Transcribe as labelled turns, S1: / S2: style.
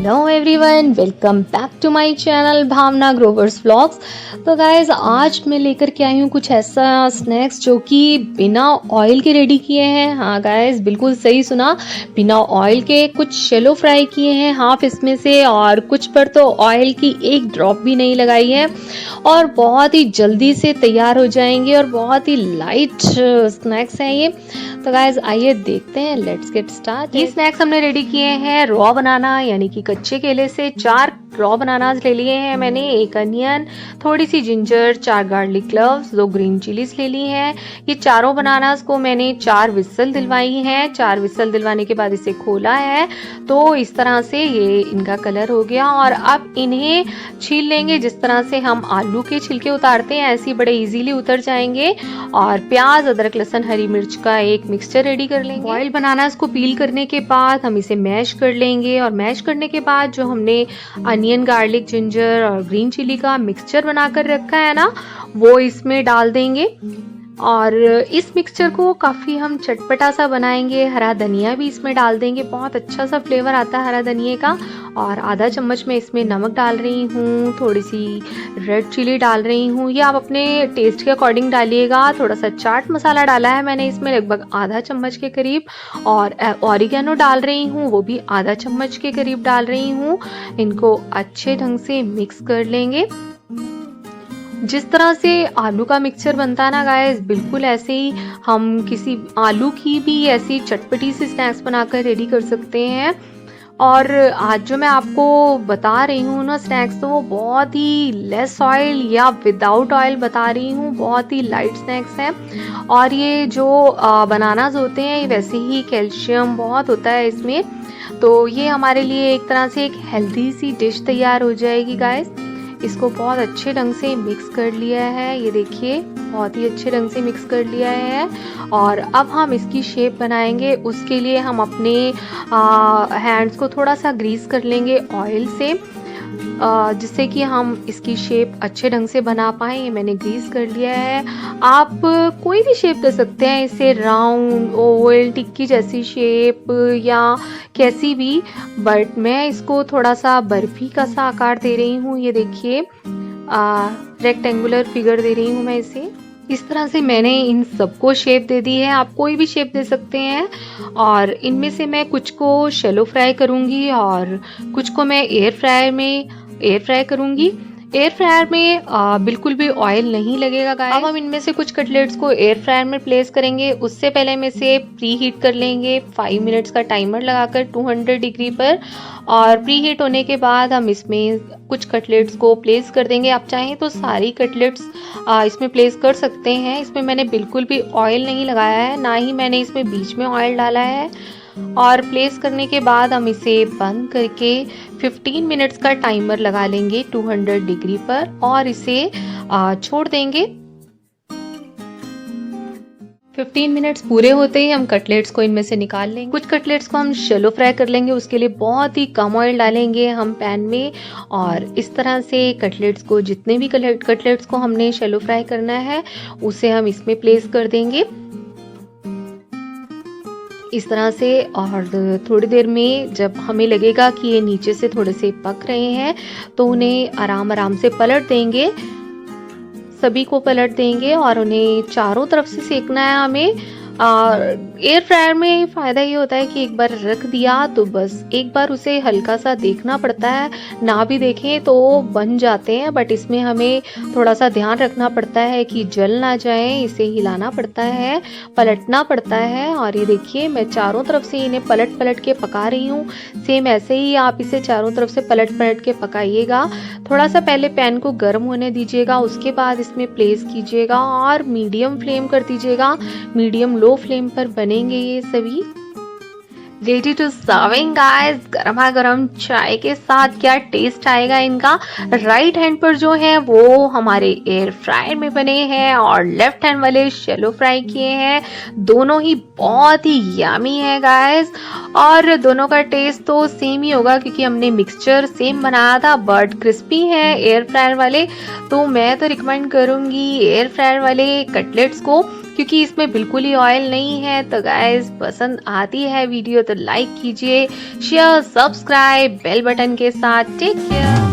S1: Hello everyone, welcome back to my channel Bhavna Grover's vlogs. तो guys आज मैं लेकर के आई हूँ कुछ ऐसा स्नैक्स जो कि बिना ऑयल के रेडी किए हैं। हाँ गाइज, बिल्कुल सही सुना, बिना ऑयल के। कुछ शैलो फ्राई किए हैं हाफ इसमें से, और कुछ पर तो ऑयल की एक ड्रॉप भी नहीं लगाई है, और बहुत ही जल्दी से तैयार हो जाएंगे और बहुत ही लाइट स्नैक्स हैं ये। तो गाइज आइए देखते हैं, लेट्स गेट स्टार्ट। ये स्नैक्स हमने रेडी किए हैं रॉ बनाना, यानी कि कच्चे केले से 4 रॉ बनानास ले लिए हैं मैंने, 1 अनियन, थोड़ी सी ginger, 4 garlic cloves, 2 green chillies ले ली हैं। ये चारों बनानास को मैंने 4 विसल दिलवाई हैं। 4 विसल दिलवाने के बाद इसे खोला है, तो इस तरह से ये इनका कलर हो गया। और अब इन्हें छील लेंगे, जिस तरह से हम आलू के छिलके उतारते हैं ऐसे बड़े इजीली उतर जाएंगे। और प्याज, अदरक, लहसुन, हरी मिर्च का एक मिक्सचर रेडी कर लेंगे। बॉइल्ड बनानास को पील करने के बाद हम इसे मैश कर लेंगे, और मैश करने के बाद जो हमने अनियन, गार्लिक, जिंजर और ग्रीन चिली का मिक्सचर बनाकर रखा है ना, वो इसमें डाल देंगे। और इस मिक्सचर को काफ़ी हम चटपटा सा बनाएंगे। हरा धनिया भी इसमें डाल देंगे, बहुत अच्छा सा फ्लेवर आता है हरा धनिया का। और आधा चम्मच मैं इसमें नमक डाल रही हूँ, थोड़ी सी रेड चिली डाल रही हूँ, ये आप अपने टेस्ट के अकॉर्डिंग डालिएगा। थोड़ा सा चाट मसाला डाला है मैंने इसमें, लगभग आधा चम्मच के करीब। और ऑरिगेनो डाल रही हूँ, वो भी आधा चम्मच के करीब डाल रही हूँ। इनको अच्छे ढंग से मिक्स कर लेंगे। जिस तरह से आलू का मिक्सचर बनता है ना गाइस, बिल्कुल ऐसे ही हम किसी आलू की भी ऐसी चटपटी सी स्नैक्स बनाकर रेडी कर सकते हैं। और आज जो मैं आपको बता रही हूँ ना स्नैक्स, तो वो बहुत ही लेस ऑयल या विदाउट ऑयल बता रही हूँ, बहुत ही लाइट स्नैक्स हैं। और ये जो बनानास होते हैं, वैसे ही कैल्शियम बहुत होता है इसमें, तो ये हमारे लिए एक तरह से एक हेल्दी सी डिश तैयार हो जाएगी गाइस। इसको बहुत अच्छे ढंग से मिक्स कर लिया है, ये देखिए बहुत ही अच्छे ढंग से मिक्स कर लिया है। और अब हम इसकी शेप बनाएंगे। उसके लिए हम अपने हैंड्स को थोड़ा सा ग्रीस कर लेंगे ऑयल से, जिससे कि हम इसकी शेप अच्छे ढंग से बना पाएँ। ये मैंने ग्रीस कर लिया है। आप कोई भी शेप दे सकते हैं इसे, राउंड, ओवल, टिक्की जैसी शेप या कैसी भी, बट मैं इसको थोड़ा सा बर्फी का सा आकार दे रही हूँ। ये देखिए रेक्टेंगुलर फिगर दे रही हूँ मैं इसे। इस तरह से मैंने इन सबको शेप दे दी है, आप कोई भी शेप दे सकते हैं। और इनमें से मैं कुछ को शैलो फ्राई करूँगी और कुछ को मैं एयर फ्राई करूँगी। एयर फ्रायर में बिल्कुल भी ऑयल नहीं लगेगा गाइस। अब हम इनमें से कुछ कटलेट्स को एयर फ्रायर में प्लेस करेंगे। उससे पहले हम इसे प्री हीट कर लेंगे 5 मिनट्स का टाइमर लगाकर 200 डिग्री पर। और प्री हीट होने के बाद हम इसमें कुछ कटलेट्स को प्लेस कर देंगे। आप चाहें तो सारी कटलेट्स इसमें प्लेस कर सकते हैं। इसमें मैंने बिल्कुल भी ऑयल नहीं लगाया है, ना ही मैंने इसमें बीच में ऑयल डाला है। और प्लेस करने के बाद हम इसे बंद करके 15 मिनट्स का टाइमर लगा लेंगे 200 डिग्री पर, और इसे छोड़ देंगे। 15 मिनट्स पूरे होते ही हम कटलेट्स को इनमें से निकाल लेंगे। कुछ कटलेट्स को हम शैलो फ्राई कर लेंगे, उसके लिए बहुत ही कम ऑयल डालेंगे हम पैन में। और इस तरह से कटलेट्स को, जितने भी कटलेट्स को हमने शैलो फ्राई करना है, उसे हम इसमें प्लेस कर देंगे इस तरह से। और थोड़ी देर में जब हमें लगेगा कि ये नीचे से थोड़े से पक रहे हैं, तो उन्हें आराम आराम से पलट देंगे, सभी को पलट देंगे। और उन्हें चारों तरफ से सेकना है हमें। एयर फ्रायर में फ़ायदा ये होता है कि एक बार रख दिया तो बस एक बार उसे हल्का सा देखना पड़ता है, ना भी देखें तो बन जाते हैं। बट इसमें हमें थोड़ा सा ध्यान रखना पड़ता है कि जल ना जाए, इसे हिलाना पड़ता है, पलटना पड़ता है। और ये देखिए मैं चारों तरफ से इन्हें पलट पलट के पका रही हूँ। सेम ऐसे ही आप इसे चारों तरफ से पलट पलट के पकाइएगा। थोड़ा सा पहले पैन को गर्म होने दीजिएगा, उसके बाद इसमें प्लेस कीजिएगा और मीडियम फ्लेम कर दीजिएगा। मीडियम लो फ्लेम पर बनेंगे ये सभी। रेडी टू सर्विंग गाइस, गर्मा गर्म चाय के साथ क्या टेस्ट आएगा इनका। राइट हैंड पर जो है वो हमारे एयर फ्रायर में बने हैं, और लेफ्ट हैंड वाले शैलो फ्राई किए हैं। दोनों ही बहुत ही यमी है गाइस, और दोनों का टेस्ट तो सेम ही होगा क्योंकि हमने मिक्सचर सेम बनाया था। बट क्रिस्पी है एयर फ्रायर वाले, तो मैं तो रिकमेंड करूंगी एयर फ्रायर वाले कटलेट्स को। क्योंकि इसमें बिल्कुल ही ऑयल नहीं है। तो गाइस पसंद आती है वीडियो तो लाइक कीजिए, शेयर, सब्सक्राइब बेल बटन के साथ। Take care.